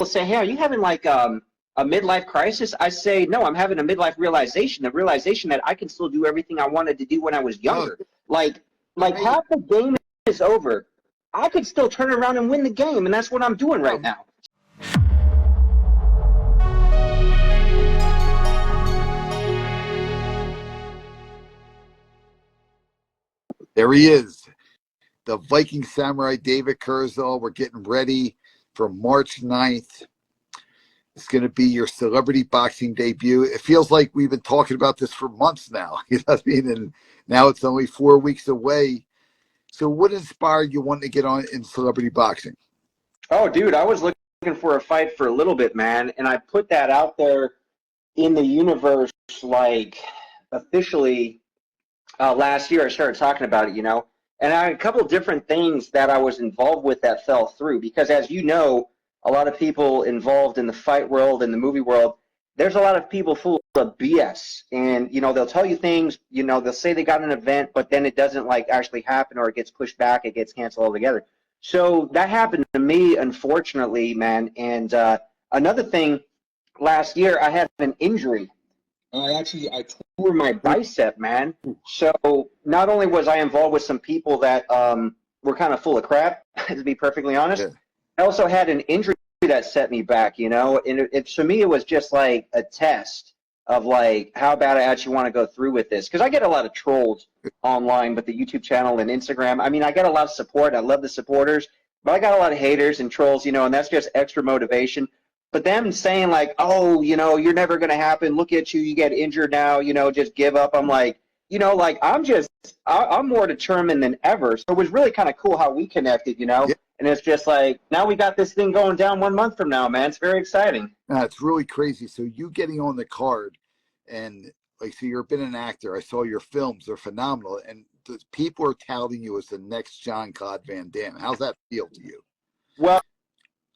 say, hey, are you having like a midlife crisis? I say, no, I'm having a midlife realization, the realization that I can still do everything I wanted to do when I was Oh, younger. Like right. half the game is over. I could still turn around and win the game, and that's what I'm doing right now. There he is, the Viking Samurai, David Kurzal. We're getting ready for March 9th. It's going to be your celebrity boxing debut. It feels like we've been talking about this for months now. You know what I mean? And now it's only 4 weeks away. So what inspired you wanting to get on in celebrity boxing? Oh, dude, I was looking for a fight for a little bit, man, and I put that out there in the universe, like officially last year. I started talking about it, and I had a couple of different things that I was involved with that fell through because, as you know, a lot of people involved in the fight world and the movie world, there's a lot of people full of BS, and they'll tell you things, they'll say they got an event, but then it doesn't like actually happen, or it gets pushed back, it gets canceled altogether. So that happened to me, unfortunately, man. And another thing, last year I had an injury. I tore my bicep, man. So not only was I involved with some people that were kind of full of crap, to be perfectly honest, Yeah. I also had an injury that set me back, and to me it was just like a test of like how bad I actually want to go through with this, because I get a lot of trolls online, but the YouTube channel and Instagram, I mean, I get a lot of support. I love the supporters, but I got a lot of haters and trolls, and that's just extra motivation. But them saying like, oh, you're never going to happen. Look at you. You get injured now, just give up. I'm like, like I'm more determined than ever. So it was really kind of cool how we connected, Yeah. and it's just like, now we got this thing going down 1 month from now, man. It's very exciting. It's really crazy. So you getting on the card, and like, so you've been an actor. I saw your films; they're phenomenal, and the people are touting you as the next Jean-Claude Van Damme. How's that feel to you? Well,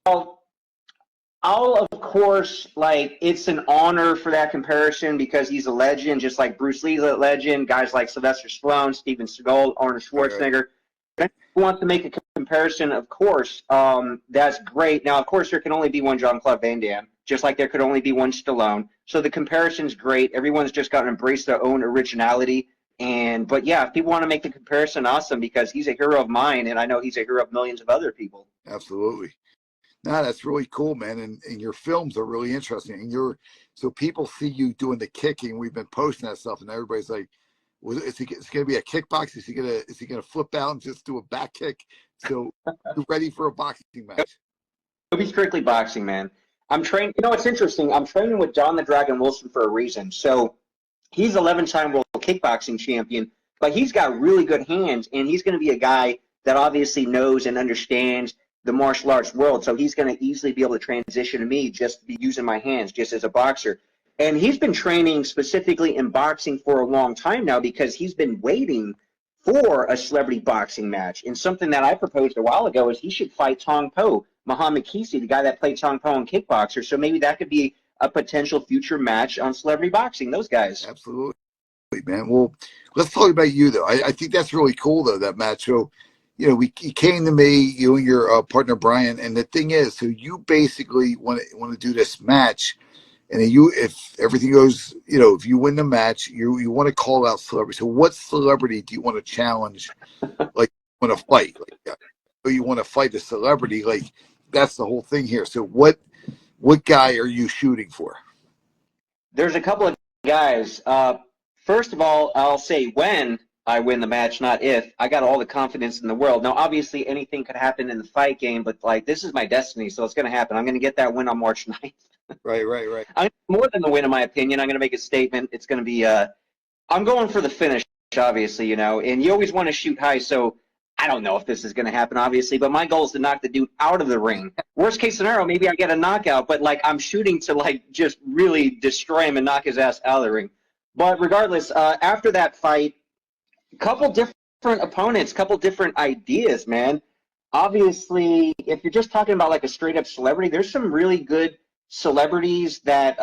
I'll of course, like, it's an honor for that comparison because he's a legend, just like Bruce Lee's a legend. Guys like Sylvester Stallone, Steven Seagal, Arnold Right. Schwarzenegger. Who wants to make a comparison? Of course, that's great. Now, of course, there can only be one Jean-Claude Van Damme, just like there could only be one Stallone. So the comparison's great. Everyone's just got to embrace their own originality. But yeah, if people want to make the comparison, awesome, because he's a hero of mine, and I know he's a hero of millions of other people. Absolutely. No, that's really cool, man. And your films are really interesting. And so people see you doing the kicking. We've been posting that stuff, and everybody's like, well, it's going to be a kickbox? Is he gonna flip out and just do a back kick? So you're ready for a boxing match? It'll be strictly boxing, man. I'm trained. It's interesting. I'm training with John the Dragon Wilson for a reason. So he's 11-time world kickboxing champion, but he's got really good hands, and he's going to be a guy that obviously knows and understands the martial arts world. So he's going to easily be able to transition to me, just to be using my hands just as a boxer. And he's been training specifically in boxing for a long time now because he's been waiting for a celebrity boxing match. And something that I proposed a while ago is he should fight Tong Po, Muhammad Kisi, the guy that played Tong Po in Kickboxer. So maybe that could be a potential future match on celebrity boxing, those guys. Absolutely, man. Well, let's talk about you, though. I think that's really cool, though, that match. So, you came to me, you and your partner, Brian, and the thing is, so you basically want to do this match. And if everything goes, if you win the match, you want to call out celebrity. So what celebrity do you want to challenge? Like, you want to fight? Like, you want to fight a celebrity? Like, that's the whole thing here. So what guy are you shooting for? There's a couple of guys. First of all, I'll say when I win the match, not if. I got all the confidence in the world. Now, obviously, anything could happen in the fight game, but like, this is my destiny, so it's going to happen. I'm going to get that win on March 9th. Right. More than the win, in my opinion. I'm going to make a statement. It's going to be I'm going for the finish, obviously, and you always want to shoot high, so I don't know if this is going to happen, obviously, but my goal is to knock the dude out of the ring. Worst case scenario, maybe I get a knockout, but like, I'm shooting to like just really destroy him and knock his ass out of the ring. But regardless, after that fight, couple different opponents, couple different ideas, man. Obviously, if you're just talking about like a straight up celebrity, there's some really good celebrities that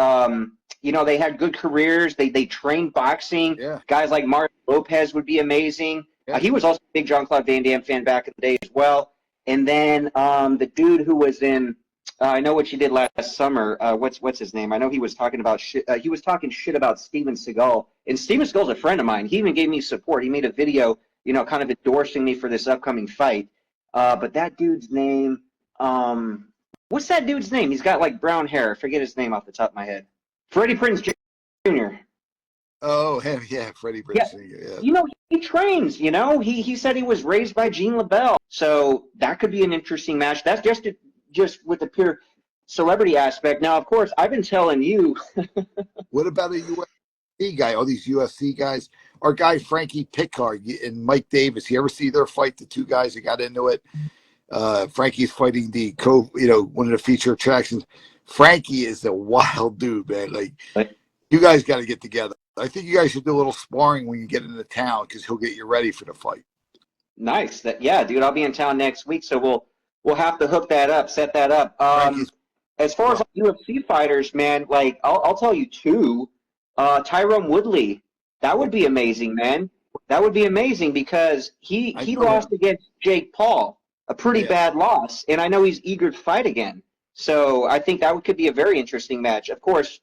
they had good careers. They trained boxing. Yeah. Guys like Mark Lopez would be amazing. Yeah. He was also a big Jean-Claude Van Damme fan back in the day as well. And then the dude who was in I know what you did last summer. What's his name? I know he was talking about shit. He was talking shit about Steven Seagal, and Steven Seagal's a friend of mine. He even gave me support. He made a video, kind of endorsing me for this upcoming fight. But that dude's name, um, what's that dude's name? He's got like brown hair. I forget his name off the top of my head. Freddie Prinze Jr. Oh, him, yeah, Freddie Yeah, Prinze Sr., yeah. he trains. He said he was raised by Gene LaBelle, so that could be an interesting match. That's just with the pure celebrity aspect. Now, of course, I've been telling you. What about a UFC guy? All these UFC guys. Our guy Frankie Pickard and Mike Davis. You ever see their fight? The two guys that got into it. Frankie's fighting one of the feature attractions. Frankie is a wild dude, man. Like, you guys got to get together. I think you guys should do a little sparring when you get into town because he'll get you ready for the fight. Nice. Yeah, dude. I'll be in town next week, so we'll have to hook that up, set that up. Frankie's As far as UFC fighters, man, like I'll tell you two. Tyrone Woodley, that would be amazing, man. That would be amazing because he lost against Jake Paul, a pretty bad loss, and I know he's eager to fight again. So I think that could be a very interesting match. Of course,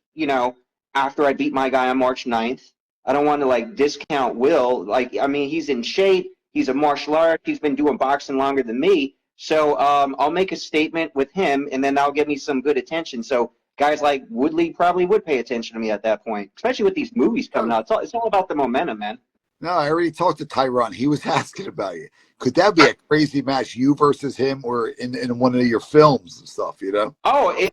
after I beat my guy on March 9th, I don't want to like discount Will. Like, I mean, he's in shape. He's a martial artist. He's been doing boxing longer than me. So I'll make a statement with him, and then that'll get me some good attention. So guys like Woodley probably would pay attention to me at that point, especially with these movies coming out. It's all about the momentum, man. No, I already talked to Tyron. He was asking about you. Could that be a crazy match, you versus him, or in one of your films and stuff, Oh,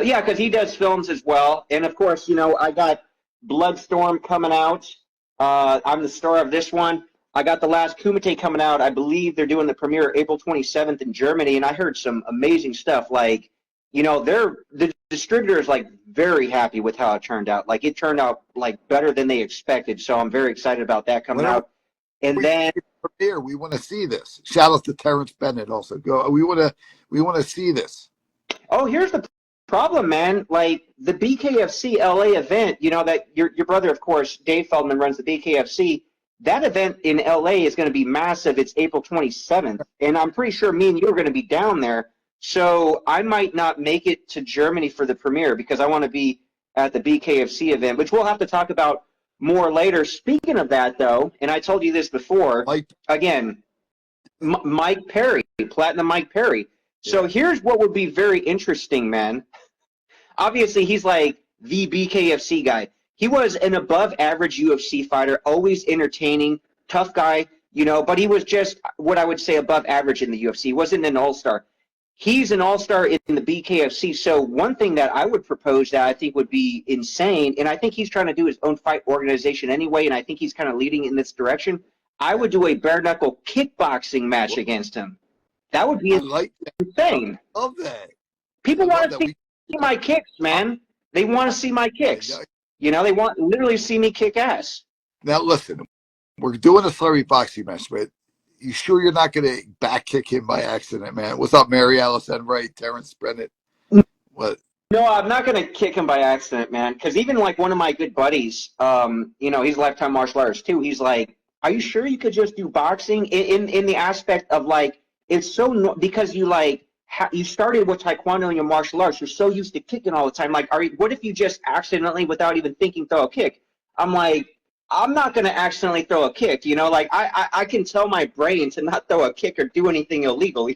yeah, because he does films as well. And, of course, I got Bloodstorm coming out. I'm the star of this one. I got The Last Kumite coming out. I believe they're doing the premiere April 27th in Germany, and I heard some amazing stuff. Like, the distributor is like very happy with how it turned out. Like, it turned out like better than they expected. So I'm very excited about that coming out. And then premiere, we want to see this. Shout out to Terrence Bennett also. We want to see this. Oh, here's the problem, man. Like the BKFC LA event, that your brother, of course, Dave Feldman runs the BKFC. That event in LA is going to be massive. It's April 27th, and I'm pretty sure me and you are going to be down there. So I might not make it to Germany for the premiere because I want to be at the BKFC event, which we'll have to talk about more later. Speaking of that, though, and I told you this before, again, Mike Perry, Platinum Mike Perry. So here's what would be very interesting, man. Obviously, he's like the BKFC guy. He was an above-average UFC fighter, always entertaining, tough guy, but he was just what I would say above average in the UFC. He wasn't an all-star. He's an all-star in the BKFC. So one thing that I would propose that I think would be insane, and I think he's trying to do his own fight organization anyway, and I think he's kind of leading in this direction, I would do a bare-knuckle kickboxing match against him. That would be insane. I love that. People want to see my kicks, man. They want to see my kicks. They want literally see me kick ass. Now, listen, we're doing a celebrity boxing match, but you sure you're not going to back kick him by accident, man? What's up, Mary Alice Enright, Terrence Bennett? What? No, I'm not going to kick him by accident, man. Because even like one of my good buddies, he's a lifetime martial artist too. He's like, "Are you sure you could just do boxing?" In the aspect of like, it's so because you like you started with taekwondo and your martial arts. You're so used to kicking all the time. Like, what if you just accidentally, without even thinking, throw a kick? I'm like, I'm not going to accidentally throw a kick. Like I can tell my brain to not throw a kick or do anything illegal.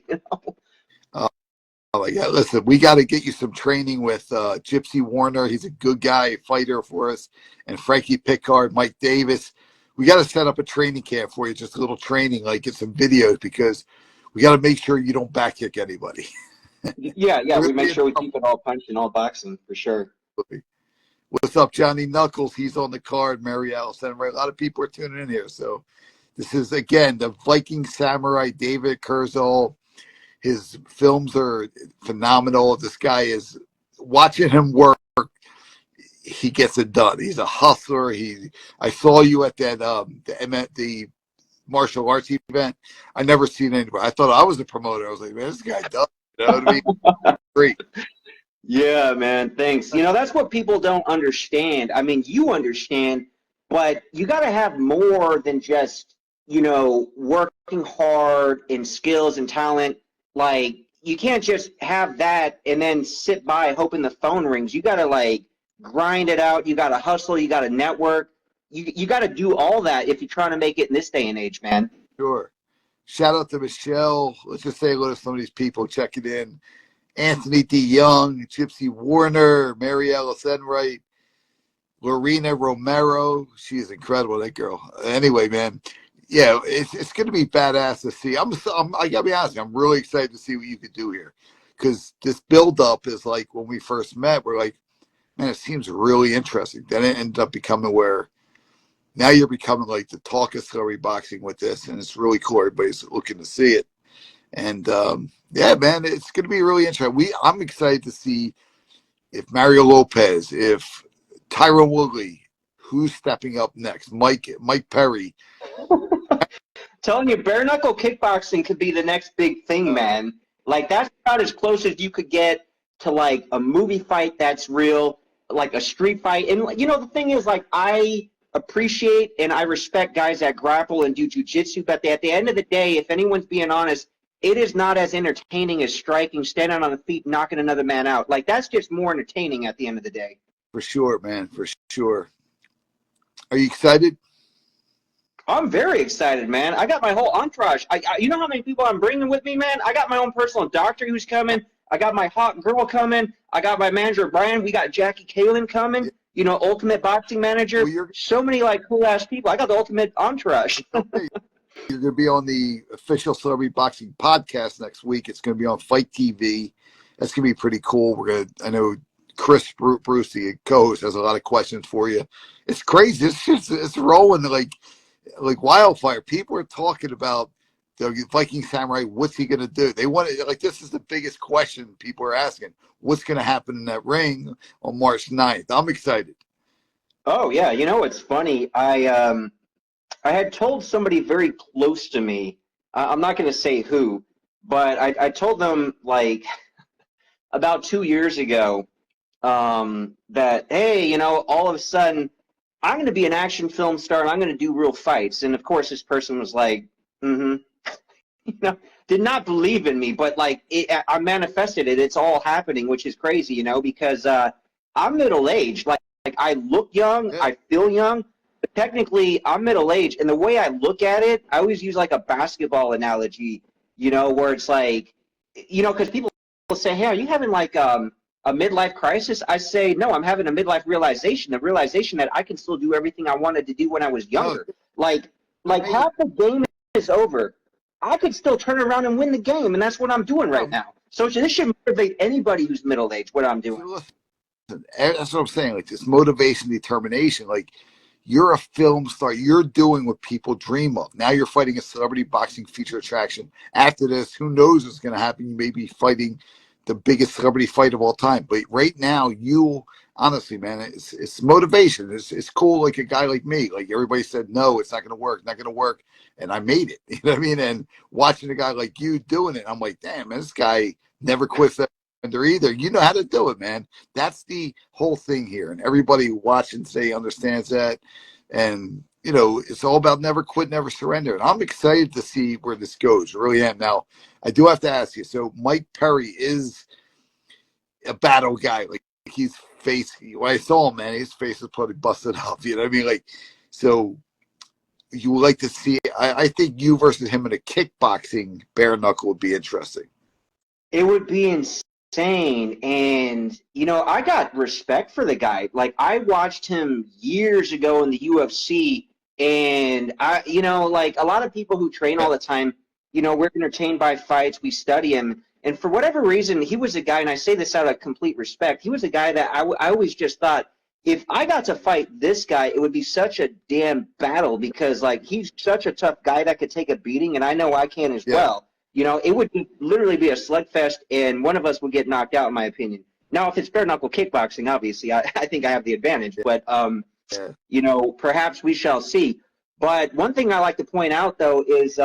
Oh, yeah. Listen, we got to get you some training with Gypsy Warner. He's a good guy, fighter for us. And Frankie Pickard, Mike Davis. We got to set up a training camp for you, just a little training, like get some videos, because we got to make sure you don't back kick anybody. Yeah. We make sure we keep it all punch and all boxing for sure. What's up, Johnny Knuckles? He's on the card. Mary Alice Enright. A lot of people are tuning in here. So this is, again, the Viking Samurai, David Kurzol. His films are phenomenal. This guy is, watching him work, he gets it done. He's a hustler. I saw you at that the martial arts event. I never seen anybody. I thought I was the promoter. I was like, man, this guy does. You know what I mean? Great. Yeah, man. Thanks. That's what people don't understand. I mean, you understand, but you got to have more than just, working hard and skills and talent. Like, you can't just have that and then sit by hoping the phone rings. You got to like grind it out. You got to hustle. You got to network. You got to do all that if you're trying to make it in this day and age, man. Sure. Shout out to Michelle. Let's just say hello to some of these people checking in. Anthony D. Young, Gypsy Warner, Mary Alice Enright, Lorena Romero. She is incredible, that girl. Anyway, man, yeah, it's going to be badass to see. I got to be honest, I'm really excited to see what you could do here. Because this build-up is like when we first met, we're like, man, it seems really interesting. Then it ended up becoming where now you're becoming like the talk of celebrity boxing with this, and it's really cool. Everybody's looking to see it. And yeah, man, it's going to be really interesting. I'm excited to see if Mario Lopez, if Tyron Woodley, who's stepping up next? Mike Perry. Telling you, bare knuckle kickboxing could be the next big thing, man. Like that's about as close as you could get to like a movie fight that's real, like a street fight. And you know, the thing is, like, I appreciate and I respect guys that grapple and do jujitsu, but at the end of the day, if anyone's being honest, it is not as entertaining as striking, standing on the feet, knocking another man out. Like that's just more entertaining at the end of the day. For sure, man. For sure. Are you excited? I'm very excited, man. I got my whole entourage. You know how many people I'm bringing with me, man? I got my own personal doctor who's coming. I got my hot girl coming. I got my manager, Brian. We got Jackie Kalin coming. You know, ultimate boxing manager. Well, so many, like, cool-ass people. I got the ultimate entourage. You're going to be on the official Celebrity Boxing podcast next week. It's going to be on Fight TV. That's going to be pretty cool. I know Chris Bruce, the co-host, has a lot of questions for you. It's crazy. It's rolling like wildfire. People are talking about the Viking Samurai. What's he going to do? They want to, like, this is the biggest question people are asking. What's going to happen in that ring on March 9th? I'm excited. Oh, yeah. You know, it's funny. I had told somebody very close to me, I'm not going to say who, but I told them, like, about 2 years ago that, hey, you know, all of a sudden, I'm going to be an action film star and I'm going to do real fights. And, of course, this person was like, you know, did not believe in me, but, like, I manifested it. It's all happening, which is crazy, you know, because I'm middle-aged. Like, I look young, I feel young, but technically I'm middle-aged. And the way I look at it, I always use, like, a basketball analogy, you know, where it's like, you know, because people say, hey, are you having, like, a midlife crisis? I say, no, I'm having a midlife realization, the realization that I can still do everything I wanted to do when I was younger. Like half the game is over. I could still turn around and win the game, and that's what I'm doing right now. So this should motivate anybody who's middle-aged, what I'm doing. Listen, that's what I'm saying. Like, this motivation, determination. Like, you're a film star. You're doing what people dream of. Now you're fighting a celebrity boxing feature attraction. After this, who knows what's going to happen? You may be fighting the biggest celebrity fight of all time. But right now, honestly, man, it's motivation. It's cool. Like a guy like me, like everybody said, no, it's not going to work. And I made it, you know what I mean? And watching a guy like you doing it, I'm like, damn, man, this guy never quits that either. You know how to do it, man. That's the whole thing here. And everybody watching today understands that. And, you know, it's all about never quit, never surrender. And I'm excited to see where this goes. I really am. Now, I do have to ask you. So Mike Perry is a battle guy. Like, he's when I saw him, man, his face was probably busted up. You know what I mean? Like, so you would like to see, I think you versus him in a kickboxing bare knuckle would be interesting. It would be insane. And, you know, I got respect for the guy. Like, I watched him years ago in the UFC, and you know, like a lot of people who train all the time, you know, we're entertained by fights, we study him. And for whatever reason, he was a guy, and I say this out of complete respect, he was a guy that I always just thought, if I got to fight this guy, it would be such a damn battle, because, like, he's such a tough guy that could take a beating, and I know I can as well. You know, it would literally be a slugfest, and one of us would get knocked out, in my opinion. Now, if it's bare-knuckle kickboxing, obviously, I think I have the advantage. But, you know, perhaps we shall see. But one thing I like to point out, though, is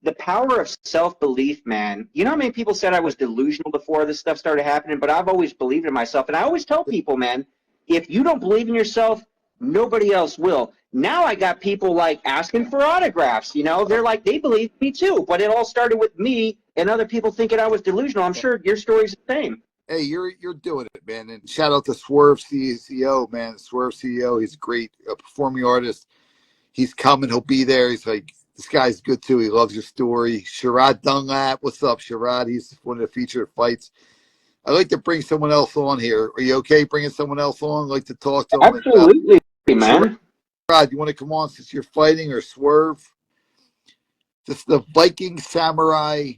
the power of self-belief, man. You know how many people said I was delusional before this stuff started happening? But I've always believed in myself. And I always tell people, man, if you don't believe in yourself, nobody else will. Now I got people, like, asking for autographs, you know. They're like, they believe me too. But it all started with me and other people thinking I was delusional. I'm sure your story's the same. Hey, you're doing it, man. And shout out to Swerve CEO, man. Swerve CEO, he's a great performing artist. He's coming. He'll be there. He's like, this guy's good too. He loves your story. Sherrod Dunlap, what's up, Sherrod? He's one of the featured fights. I'd like to bring someone else on here. Are you okay bringing someone else on? I'd like to talk to him. Absolutely, man. Sherrod, you want to come on since you're fighting, or Swerve? This is the Viking Samurai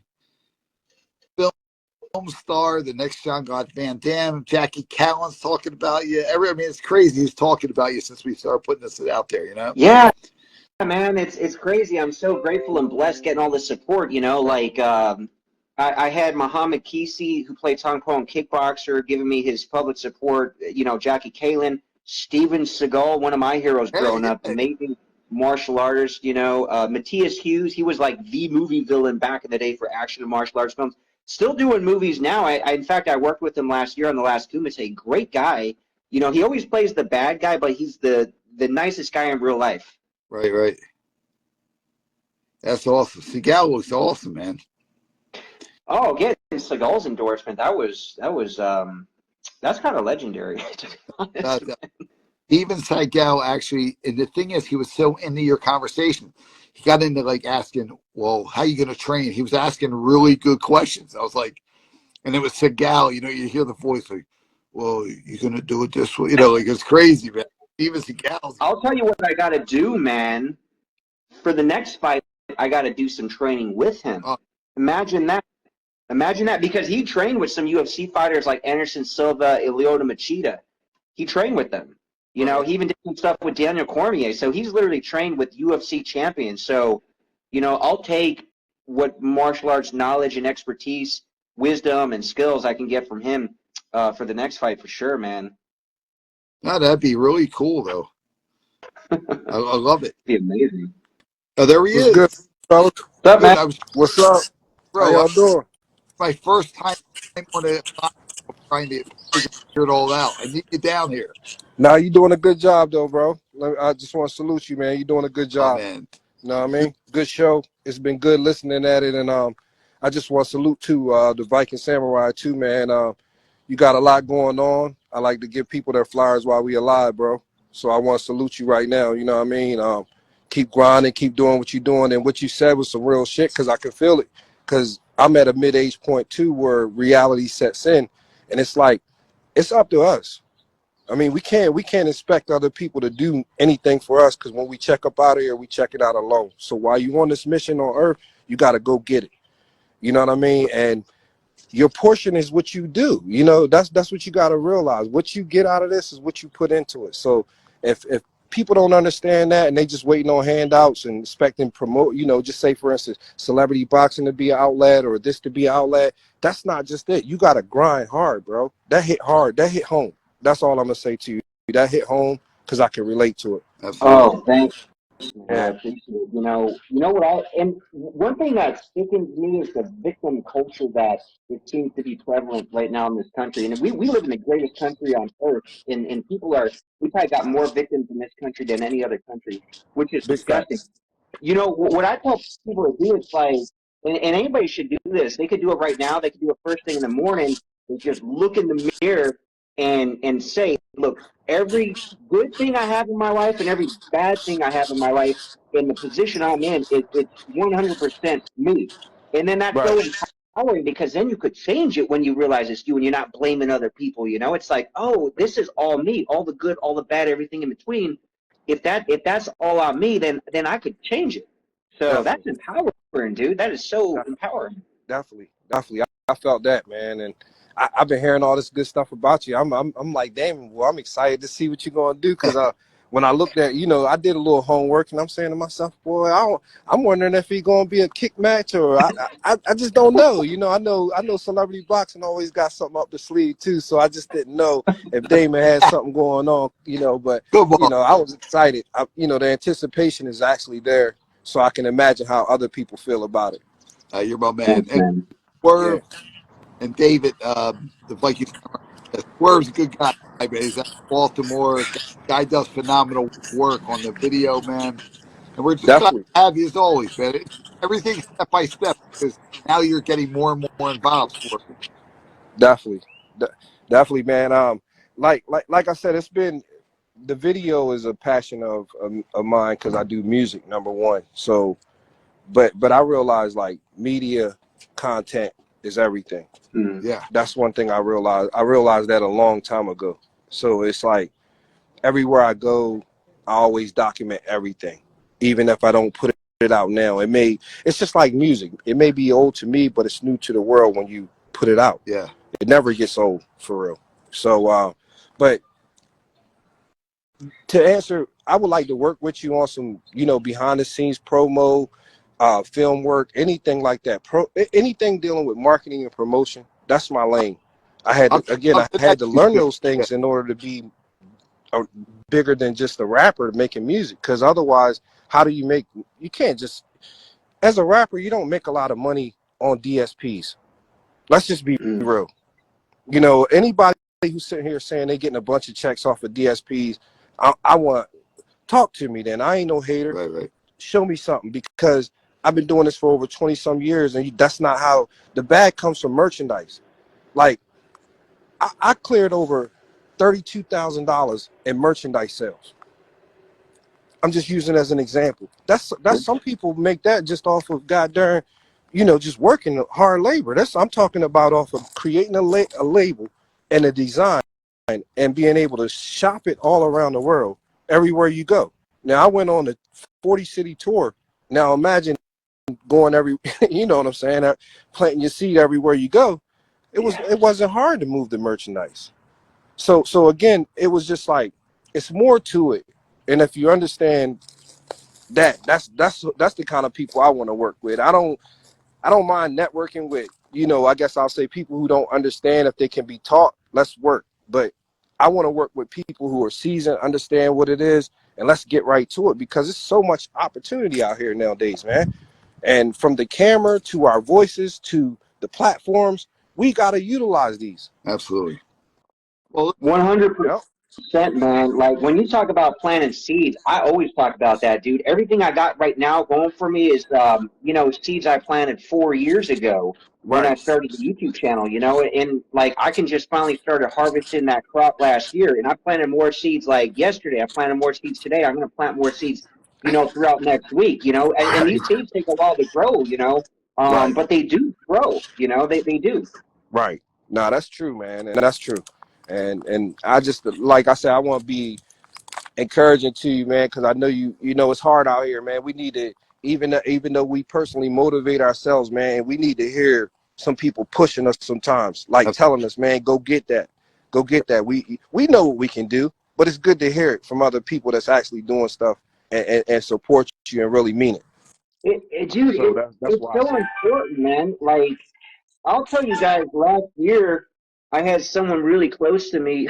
film star, the next Jean-Claude Van Damme. Jackie Callan's talking about you. I mean, it's crazy. He's talking about you since we started putting this out there, you know? Yeah, man, it's crazy. I'm so grateful and blessed getting all this support. Like I had Muhammad Kisi, who played Tong Po and Kickboxer, giving me his public support. Jackie Kalin, Steven Seagal, one of my heroes growing up, amazing martial artist. Matthias Hughes, he was like the movie villain back in the day for action and martial arts films. Still doing movies now. In fact, I worked with him last year on The Last Kumite. Great guy. He always plays the bad guy, but he's the nicest guy in real life. Right. That's awesome. Seagal looks awesome, man. Oh, getting Seagal's endorsement, that's kind of legendary, to be honest. Even Seagal actually, and the thing is, he was so into your conversation. He got into like asking, well, how you going to train? He was asking really good questions. I was like, and it was Seagal, you hear the voice like, well, you're going to do it this way. Like it's crazy, man. Even Seagal. I'll tell you what I got to do, man. For the next fight, I got to do some training with him. Imagine that. Imagine that, because he trained with some UFC fighters like Anderson Silva, Ilyota Machida. He trained with them. He even did some stuff with Daniel Cormier. So he's literally trained with UFC champions. So, I'll take what martial arts knowledge and expertise, wisdom, and skills I can get from him for the next fight for sure, man. No, that'd be really cool, though. I love it. It'd be amazing. Oh, there he What's is. good, fellas? What's up, man? What's up? How Bro, y'all doing? my first time on a trying to figure it all out. I need you down here. Nah, you doing a good job, though, bro. I just want to salute you, man. You doing a good Oh, job. man. You know what I mean? Good show. It's been good listening at it, and I just want to salute to the Viking Samurai too, man. You got a lot going on. I like to give people their flowers while we alive, bro. So I want to salute you right now. You know what I mean? Keep grinding, keep doing what you're doing, and what you said was some real shit, because I can feel it. Because I'm at a mid-age point too, where reality sets in, and it's like it's up to us. I mean, we can't expect other people to do anything for us, because when we check up out of here, we check it out alone. So while you on this mission on Earth, you got to go get it. You know what I mean? And your portion is what you do. That's what you got to realize. What you get out of this is what you put into it. So if people don't understand that, and they just waiting on handouts and expecting promote, just say, for instance, celebrity boxing to be an outlet or this to be an outlet, that's not just it. You got to grind hard, bro. That hit hard. That hit home. That's all I'm going to say to you. That hit home because I can relate to it. Absolutely. Oh, thanks. Man, I appreciate it. And one thing that sickens me is the victim culture that it seems to be prevalent right now in this country. And we live in the greatest country on earth, and we probably got more victims in this country than any other country, which is Big disgusting. facts. What I tell people to do is like, and anybody should do this. They could do it right now. They could do it first thing in the morning and just look in the mirror and say, look, every good thing I have in my life and every bad thing I have in my life in the position I'm in, it's 100% me. And then that's Right. so empowering, because then you could change it when you realize it's you and you're not blaming other people. It's like, oh, this is all me, all the good, all the bad, everything in between. If that's all on me, then I could change it. So that's Definitely. empowering, dude. That is so empowering. Definitely. I felt that, man, and I've been hearing all this good stuff about you. I'm like, damn, well, I'm excited to see what you're gonna do, because when I looked at, I did a little homework, and I'm saying to myself, boy, I'm wondering if he's gonna be a kick match, or I just don't know. I know celebrity boxing always got something up the sleeve too, so I just didn't know if Damon had something going on, but Come on. I was excited. The anticipation is actually there, so I can imagine how other people feel about it. You're my man. Thanks, And man. Yeah. Swerve and David, the Vikings. Swerve's a good guy, man. He's out of Baltimore. Guy does phenomenal work on the video, man. And we're just glad Definitely. to have you as always, man. everything's step by step because now you're getting more and more involved. Definitely, definitely, man. Like I said, it's been the video is a passion of mine because I do music, number one. So, but I realize like media content is everything. Mm. Yeah, That's one thing I realized. I realized that a long time ago. So it's like everywhere I go, I always document everything, even if I don't put it out now. It's just like music. It may be old to me, but it's new to the world when you put it out. yeah, It never gets old for real. So, but to answer, I would like to work with you on some, behind the scenes promo, film work, anything like that. Anything dealing with marketing and promotion. That's my lane. I had to, again, I'll I had to connect you learn too. those things in order to be bigger than just a rapper making music. Because otherwise, how do you make? You can't just, as a rapper, you don't make a lot of money on DSPs. Let's just be Mm. real. Anybody who's sitting here saying they getting a bunch of checks off of DSPs, I want talk to me. Then I ain't no hater. Right. Show me something because I've been doing this for over 20 some years, and that's not how the bag comes from merchandise. Like I cleared over $32,000 in merchandise sales. I'm just using it as an example. That's some people make that just off of goddamn, just working hard labor. I'm talking about off of creating a label and a design and being able to shop it all around the world, everywhere you go. Now I went on a 40 city tour. Now imagine going you know what I'm saying, planting your seed everywhere you go. It wasn't hard to move the merchandise. So again, it was just like it's more to it. And if you understand that's the kind of people I want to work with. I don't mind networking with, I guess I'll say people who don't understand if they can be taught, let's work. But I want to work with people who are seasoned, understand what it is, and let's get right to it because there's so much opportunity out here nowadays, man. And from the camera to our voices to the platforms, we got to utilize these. Absolutely. Well, 100%, Yep. man. Like when you talk about planting seeds, I always talk about that, dude. Everything I got right now going for me is, seeds I planted 4 years ago when I Right. started the YouTube channel, and like I can just finally started harvesting that crop last year. And I planted more seeds like yesterday. I planted more seeds today. I'm going to plant more seeds, throughout next week, and right, these seeds take a while to grow, Right. but they do grow, they do. Right. No, that's true, man, and that's true. And I just like I said, I want to be encouraging to you, man, because I know you know it's hard out here, man. We need to even though we personally motivate ourselves, man, we need to hear some people pushing us sometimes, like telling us, man, go get that, go get that. We know what we can do, but it's good to hear it from other people that's actually doing stuff and support you and really mean it. Dude, So that's it's why I so say, important, man. Like, I'll tell you guys, last year, I had someone really close to me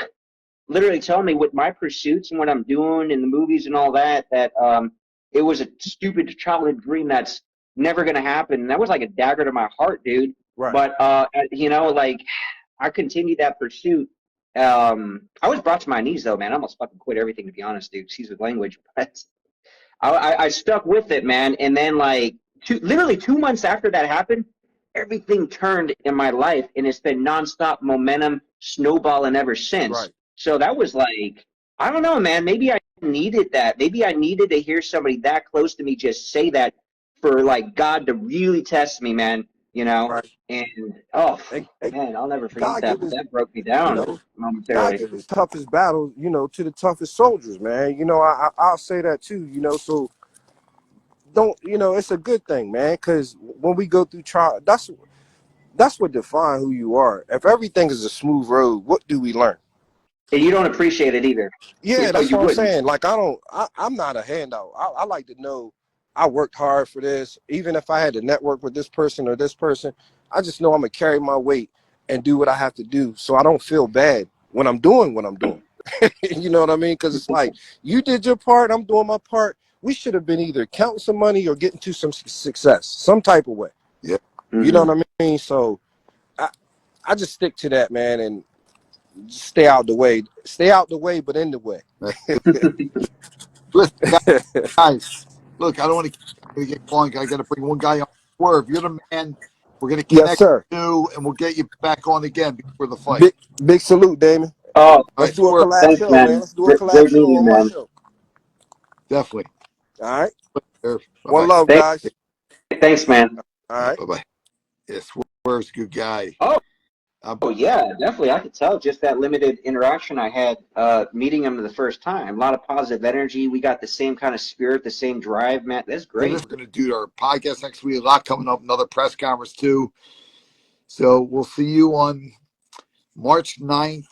literally tell me with my pursuits and what I'm doing in the movies and all that, it was a stupid childhood dream that's never going to happen. And that was like a dagger to my heart, dude. right, But, like, I continued that pursuit. I was brought to my knees, though, man. I almost fucking quit everything, to be honest, dude. Excuse the language. But I stuck with it, man. And then like literally 2 months after that happened, everything turned in my life, and it's been nonstop momentum, snowballing ever since. right, So that was like, I don't know, man. Maybe I needed that. Maybe I needed to hear somebody that close to me just say that for like God to really test me, man. right. And oh And man, I'll never forget God that. give But us, that broke me you down know, God momentarily. gives his toughest battles, to the toughest soldiers, man. I'll say that too, so don't, it's a good thing, man, because when we go through trial, that's what defines who you are. If everything is a smooth road, what do we learn? And you don't appreciate it either. Yeah, that's You what I'm wouldn't. saying. Like, I'm not a handout. I like to know I worked hard for this. Even if I had to network with this person or this person, I just know I'm going to carry my weight and do what I have to do so I don't feel bad when I'm doing what I'm doing. You know what I mean? Because it's like, you did your part, I'm doing my part. We should have been either counting some money or getting to some success, some type of way. yeah. You know Mm-hmm. what I mean? So I, I just stick to that, man, and just stay out the way. Stay out the way, but in the way. Listen, guys, look, I don't want to get going. I got to bring one guy on. Swerve, you're the man. We're going to Yes, connect sir. you, and we'll get you back on again before the fight. Big salute, Damon. Oh, All Let's right, do a Swerve, collab thanks, show, man. man. Let's do a Great, collab great show meeting you, on my man. show. definitely. All right. Bye One bye. love, guys. Thanks, man. All right. Bye bye. Yeah, Swerve's a good guy. Oh, I'm oh yeah, definitely. I could tell just that limited interaction I had meeting him the first time. A lot of positive energy. We got the same kind of spirit, the same drive, man. That's We're great. going to do our podcast next week. A lot coming up. Another press conference too. So we'll see you on March 9th.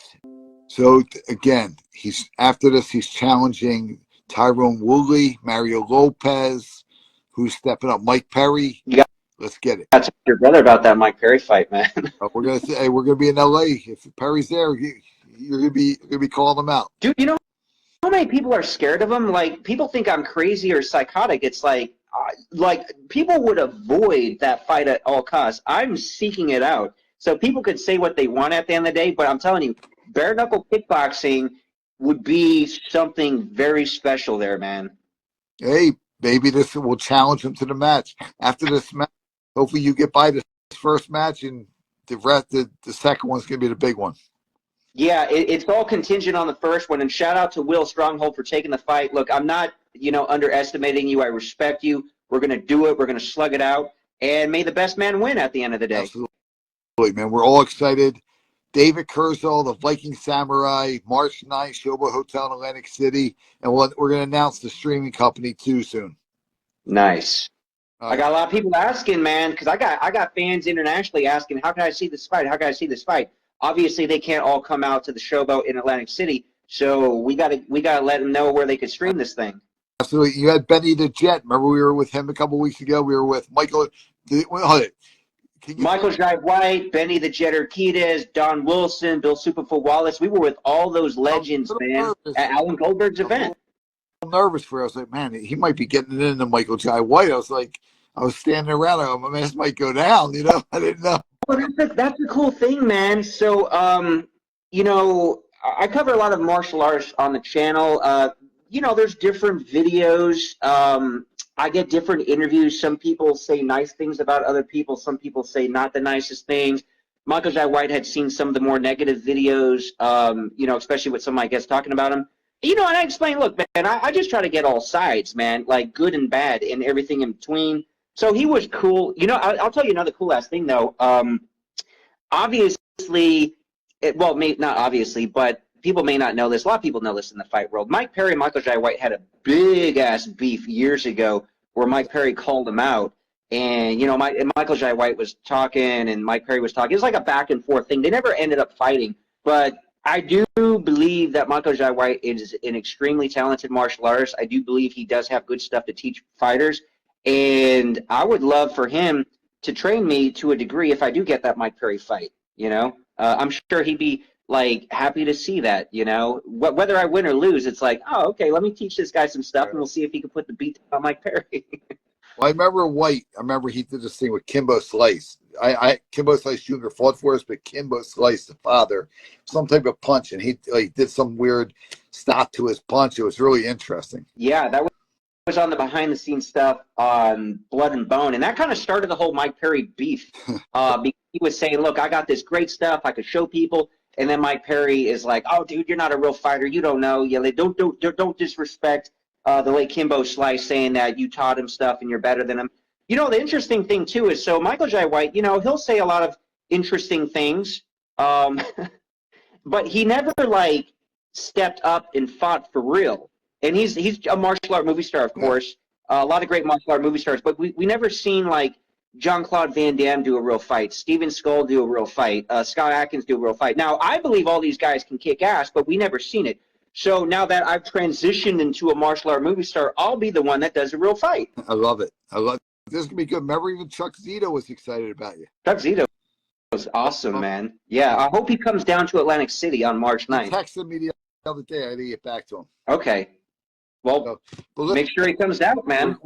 So again, he's after this. He's challenging Tyrone Woodley, Mario Lopez, who's stepping up. Mike Perry. You got Let's get it. to talk to your brother about that Mike Perry fight, man. We're gonna say, hey, we're gonna be in LA. If Perry's there, you're gonna be calling him out. Dude, you know how many people are scared of him? Like, people think I'm crazy or psychotic. It's like people would avoid that fight at all costs. I'm seeking it out. So people could say what they want at the end of the day, but I'm telling you, bare knuckle kickboxing would be something very special there, man. Hey, maybe this will challenge him to the match. After this match, hopefully you get by this first match, and the second one's gonna be the big one. Yeah, it's all contingent on the first one. And shout out to Will Stronghold for taking the fight. Look, I'm not, underestimating you. I respect you. We're going to do it. We're going to slug it out. And may the best man win at the end of the day. Absolutely, man. We're all excited. David Kurzel, the Viking Samurai, March 9th, Showboat Hotel in Atlantic City. And we're going to announce the streaming company too soon. Nice. All I right. got a lot of people asking, man, because I got fans internationally asking, how can I see this fight? How can I see this fight? Obviously, they can't all come out to the Showboat in Atlantic City, so we gotta let them know where they could stream this thing. Absolutely. You had Benny the Jet. Remember we were with him a couple weeks ago? We were with Michael. Michael Jai White, Benny the Jet Urquidez, Don Wilson, Bill Superfoot Wallace. We were with all those legends, man, at Alan Goldberg's event. I'm nervous for it. I was like, man, he might be getting it into Michael Jai White. I was standing around. I this might go down. I didn't know. Well, that's the cool thing, man. So, I cover a lot of martial arts on the channel. There's different videos. I get different interviews. Some people say nice things about other people. Some people say not the nicest things. Michael Jai White had seen some of the more negative videos, especially with some of my guests talking about him. And I explain, look, man, I just try to get all sides, man, like good and bad and everything in between. So he was cool. I'll tell you another cool ass thing though. Obviously, not obviously, but people may not know this. A lot of people know this in the fight world. Mike Perry and Michael Jai White had a big ass beef years ago where Mike Perry called him out. And, Michael Jai White was talking and Mike Perry was talking. It was like a back and forth thing. They never ended up fighting. But I do believe that Michael Jai White is an extremely talented martial artist. I do believe he does have good stuff to teach fighters. And I would love for him to train me to a degree if I do get that Mike Perry fight. I'm sure he'd be like happy to see that. Whether I win or lose, it's like, oh, okay, let me teach this guy some stuff, and we'll see if he can put the beat on Mike Perry. Well, I remember White. I remember he did this thing with Kimbo Slice. Kimbo Slice Jr. fought for us, but Kimbo Slice, the father, some type of punch, and he did some weird stop to his punch. It was really interesting. Yeah, that was on the behind the scenes stuff on Blood and Bone, and that kind of started the whole Mike Perry beef. Because he was saying, look, I got this great stuff I could show people, and then Mike Perry is like, oh, dude, you're not a real fighter, you don't know. Yeah, don't disrespect the late Kimbo Slice, saying that you taught him stuff and you're better than him. The interesting thing too is, so Michael Jai White, he'll say a lot of interesting things, but he never stepped up and fought for real. And he's a martial art movie star, of course. A lot of great martial art movie stars, but we never seen Jean-Claude Van Damme do a real fight, Steven Skull do a real fight, Scott Atkins do a real fight. Now, I believe all these guys can kick ass, but we never seen it. So now that I've transitioned into a martial art movie star, I'll be the one that does a real fight. I love it. This is gonna be good. Remember, even Chuck Zito was excited about you. Chuck Zito was awesome, man. Yeah, I hope he comes down to Atlantic City on March 9th. He texted me the other day. I didn't get back to him. Okay. Well, make sure he comes out, man.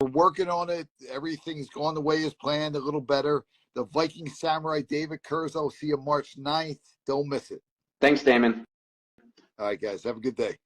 We're working on it. Everything's gone the way as planned, a little better. The Viking Samurai, David Kurzel, see you March 9th. Don't miss it. Thanks, Damon. All right, guys. Have a good day.